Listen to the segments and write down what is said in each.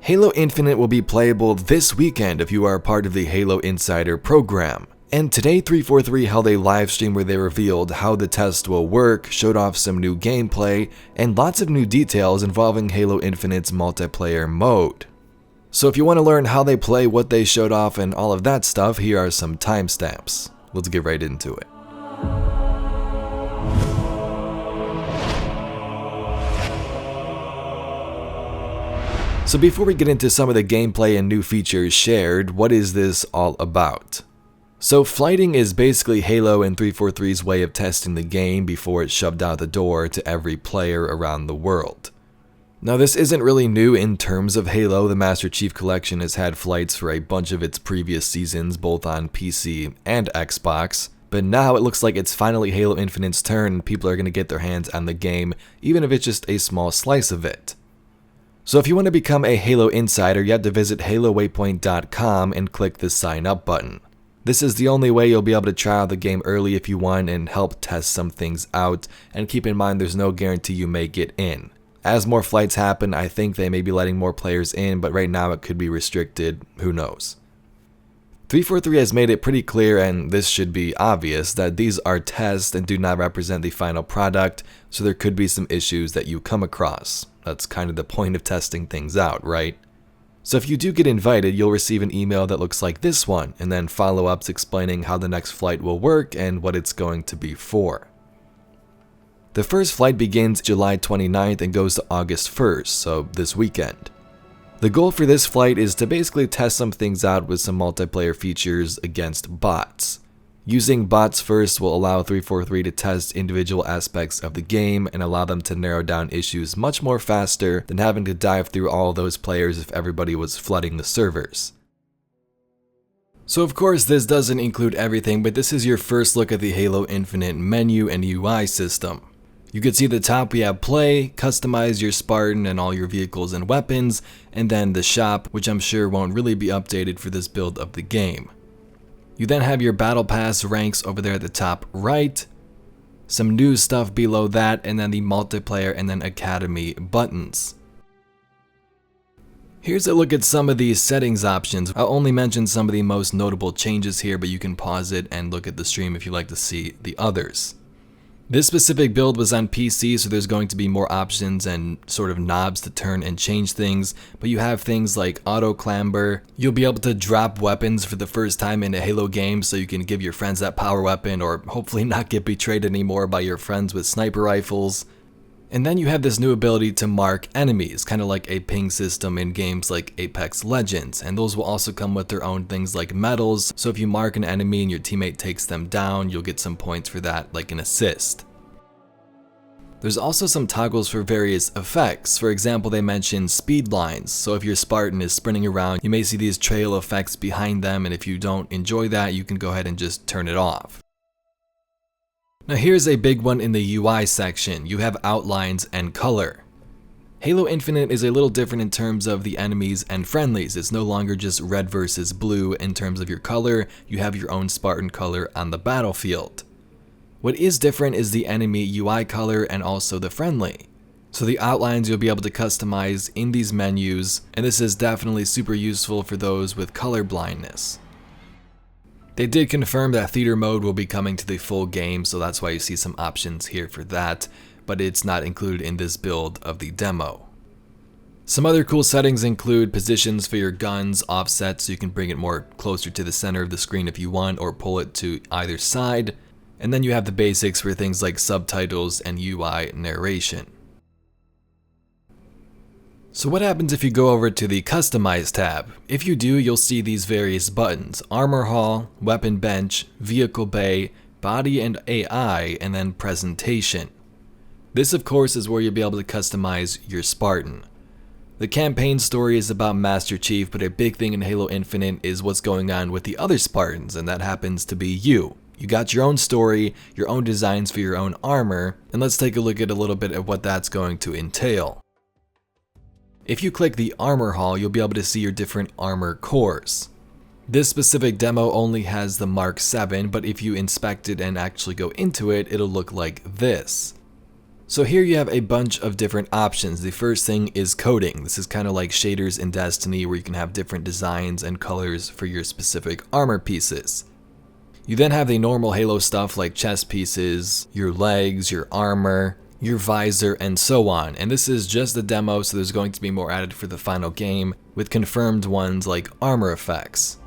Halo Infinite will be playable this weekend if you are a part of the Halo Insider program. And today 343 held a live stream where they revealed how the test will work, showed off some new gameplay, and lots of new details involving Halo Infinite's multiplayer mode. So if you want to learn how they play, what they showed off, and all of that stuff, here are some timestamps. Let's get right into it. So before we get into some of the gameplay and new features shared, what is this all about? So flighting is basically Halo and 343's way of testing the game before it's shoved out the door to every player around the world. Now this isn't really new in terms of Halo. The Master Chief Collection has had flights for a bunch of its previous seasons, both on PC and Xbox. But now it looks like it's finally Halo Infinite's turn and people are going to get their hands on the game, even if it's just a small slice of it. So if you want to become a Halo Insider, you have to visit halowaypoint.com and click the sign up button. This is the only way you'll be able to try out the game early if you want and help test some things out, and keep in mind there's no guarantee you may get in. As more flights happen, I think they may be letting more players in, but right now it could be restricted, who knows. 343 has made it pretty clear, and this should be obvious, that these are tests and do not represent the final product, so there could be some issues that you come across. That's kind of the point of testing things out, right? So if you do get invited, you'll receive an email that looks like this one, and then follow-ups explaining how the next flight will work and what it's going to be for. The first flight begins July 29th and goes to August 1st, so this weekend. The goal for this flight is to basically test some things out with some multiplayer features against bots. Using bots first will allow 343 to test individual aspects of the game and allow them to narrow down issues much more faster than having to dive through all those players if everybody was flooding the servers. So of course this doesn't include everything, but this is your first look at the Halo Infinite menu and UI system. You can see at the top we have play, customize your Spartan and all your vehicles and weapons, and then the shop, which I'm sure won't really be updated for this build of the game. You then have your battle pass ranks over there at the top right, some new stuff below that, and then the multiplayer and then academy buttons. Here's a look at some of these settings options. I'll only mention some of the most notable changes here, but you can pause it and look at the stream if you'd like to see the others. This specific build was on PC, so there's going to be more options and sort of knobs to turn and change things, but you have things like auto clamber. You'll be able to drop weapons for the first time in a Halo game, so you can give your friends that power weapon or hopefully not get betrayed anymore by your friends with sniper rifles. And then you have this new ability to mark enemies, kind of like a ping system in games like Apex Legends, and those will also come with their own things like medals, so if you mark an enemy and your teammate takes them down, you'll get some points for that, like an assist. There's also some toggles for various effects. For example, they mention speed lines, so if your Spartan is sprinting around, you may see these trail effects behind them, and if you don't enjoy that, you can go ahead and just turn it off. Now here's a big one in the UI section. You have outlines and color. Halo Infinite is a little different in terms of the enemies and friendlies. It's no longer just red versus blue in terms of your color. You have your own Spartan color on the battlefield. What is different is the enemy UI color and also the friendly. So the outlines you'll be able to customize in these menus, and this is definitely super useful for those with color blindness. They did confirm that theater mode will be coming to the full game, so that's why you see some options here for that, but it's not included in this build of the demo. Some other cool settings include positions for your guns, offset so you can bring it more closer to the center of the screen if you want, or pull it to either side, and then you have the basics for things like subtitles and UI narration. So what happens if you go over to the Customize tab? If you do, you'll see these various buttons: Armor Hall, Weapon Bench, Vehicle Bay, Body and AI, and then Presentation. This of course is where you'll be able to customize your Spartan. The campaign story is about Master Chief, but a big thing in Halo Infinite is what's going on with the other Spartans, and that happens to be you. You got your own story, your own designs for your own armor, and let's take a look at a little bit of what that's going to entail. If you click the Armor Hall, you'll be able to see your different armor cores. This specific demo only has the Mark 7, but if you inspect it and actually go into it, it'll look like this. So here you have a bunch of different options. The first thing is coding. This is kind of like shaders in Destiny where you can have different designs and colors for your specific armor pieces. You then have the normal Halo stuff like chest pieces, your legs, your armor, your visor, and so on. And this is just a demo, so there's going to be more added for the final game with confirmed ones like armor effects.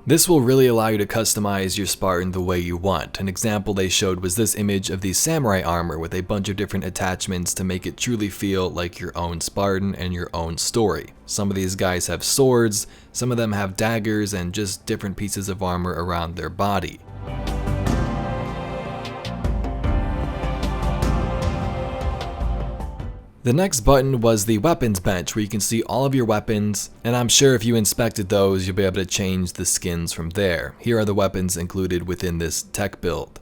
This will really allow you to customize your Spartan the way you want. An example they showed was this image of the samurai armor with a bunch of different attachments to make it truly feel like your own Spartan and your own story. Some of these guys have swords, some of them have daggers, and just different pieces of armor around their body. The next button was the weapons bench, where you can see all of your weapons, and I'm sure if you inspected those, you'll be able to change the skins from there. Here are the weapons included within this tech build.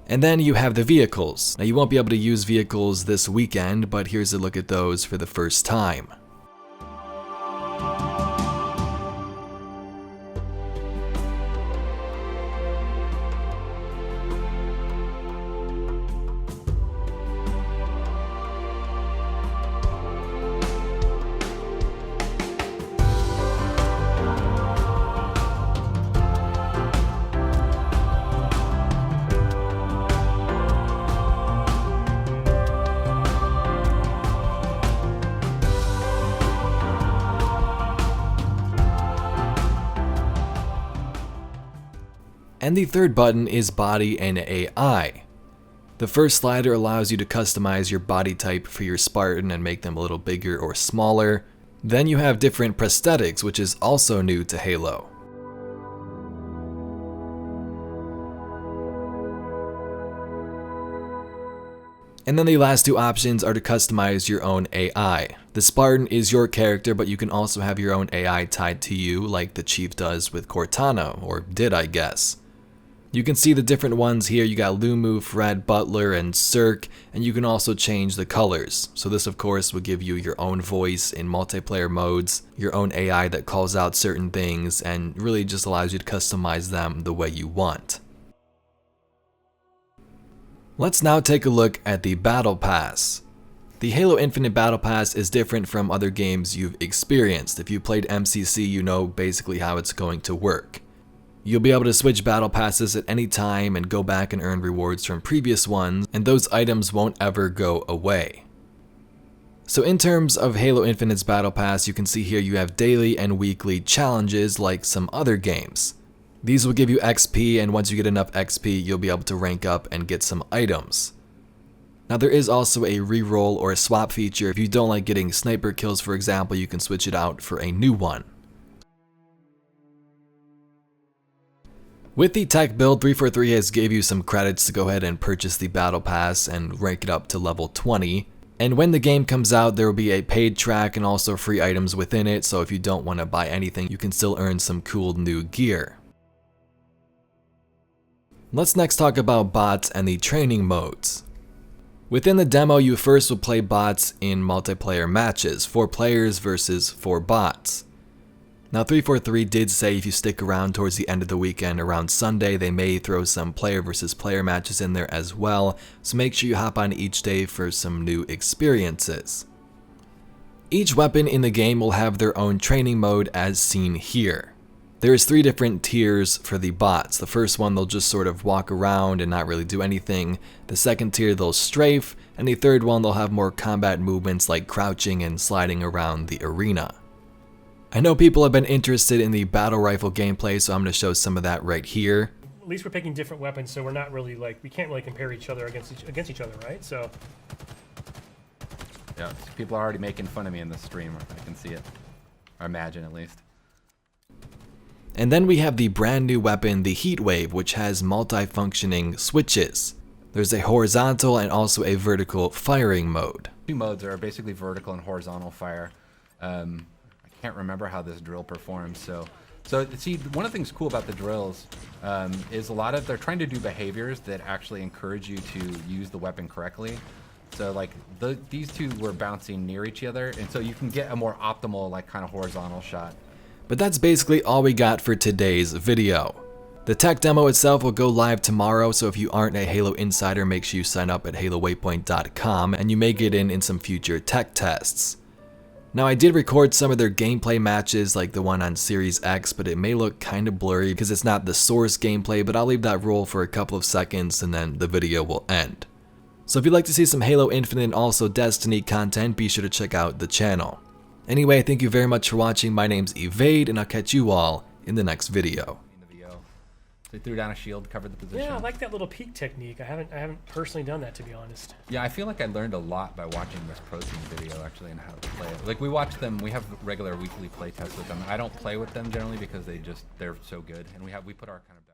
And then you have the vehicles. Now you won't be able to use vehicles this weekend, but here's a look at those for the first time. And the third button is Body and AI. The first slider allows you to customize your body type for your Spartan and make them a little bigger or smaller. Then you have different prosthetics, which is also new to Halo. And then the last two options are to customize your own AI. The Spartan is your character, but you can also have your own AI tied to you, like the Chief does with Cortana, or did, I guess. You can see the different ones here. You got Lumu, Fred, Butler, and Cirque, and you can also change the colors. So this of course will give you your own voice in multiplayer modes, your own AI that calls out certain things, and really just allows you to customize them the way you want. Let's now take a look at the Battle Pass. The Halo Infinite Battle Pass is different from other games you've experienced. If you played MCC, you know basically how it's going to work. You'll be able to switch battle passes at any time and go back and earn rewards from previous ones, and those items won't ever go away. So in terms of Halo Infinite's battle pass, you can see here you have daily and weekly challenges like some other games. These will give you XP, and once you get enough XP, you'll be able to rank up and get some items. Now there is also a reroll or a swap feature. If you don't like getting sniper kills, for example, you can switch it out for a new one. With the tech build, 343 has gave you some credits to go ahead and purchase the battle pass and rank it up to level 20. And when the game comes out, there will be a paid track and also free items within it, so if you don't want to buy anything, you can still earn some cool new gear. Let's next talk about bots and the training modes. Within the demo, you first will play bots in multiplayer matches, 4 players versus 4 bots. Now 343 did say if you stick around towards the end of the weekend, around Sunday, they may throw some player versus player matches in there as well, so make sure you hop on each day for some new experiences. Each weapon in the game will have their own training mode as seen here. There's 3 different tiers for the bots. The first one, they'll just sort of walk around and not really do anything. The second tier, they'll strafe, and the third one, they'll have more combat movements like crouching and sliding around the arena. I know people have been interested in the battle rifle gameplay, so I'm going to show some of that right here. At least we're picking different weapons, so we're not really we can't really compare each other against each other, right? So yeah, people are already making fun of me in the stream. I can see it. I imagine, at least. And then we have the brand new weapon, the Heatwave, which has multi-functioning switches. There's a horizontal and also a vertical firing mode. Two modes are basically vertical and horizontal fire. I can't remember how this drill performs, so see, one of the things cool about the drills is they're trying to do behaviors that actually encourage you to use the weapon correctly. So like these two were bouncing near each other, and so you can get a more optimal like kind of horizontal shot. But that's basically all we got for today's video. The tech demo itself will go live tomorrow, so if you aren't a Halo insider, make sure you sign up at halowaypoint.com and you may get in some future tech tests. Now I did record some of their gameplay matches like the one on Series X, but it may look kind of blurry because it's not the source gameplay, but I'll leave that roll for a couple of seconds and then the video will end. So if you'd like to see some Halo Infinite and also Destiny content, be sure to check out the channel. Anyway, thank you very much for watching. My name's Evade, and I'll catch you all in the next video. They threw down a shield, covered the position. Yeah, I like that little peek technique. I haven't personally done that, to be honest. Yeah, I feel like I learned a lot by watching this pro team video actually and how to play it. Like we watch them, we have regular weekly play tests with them. I don't play with them generally because they're so good, and we put our kind of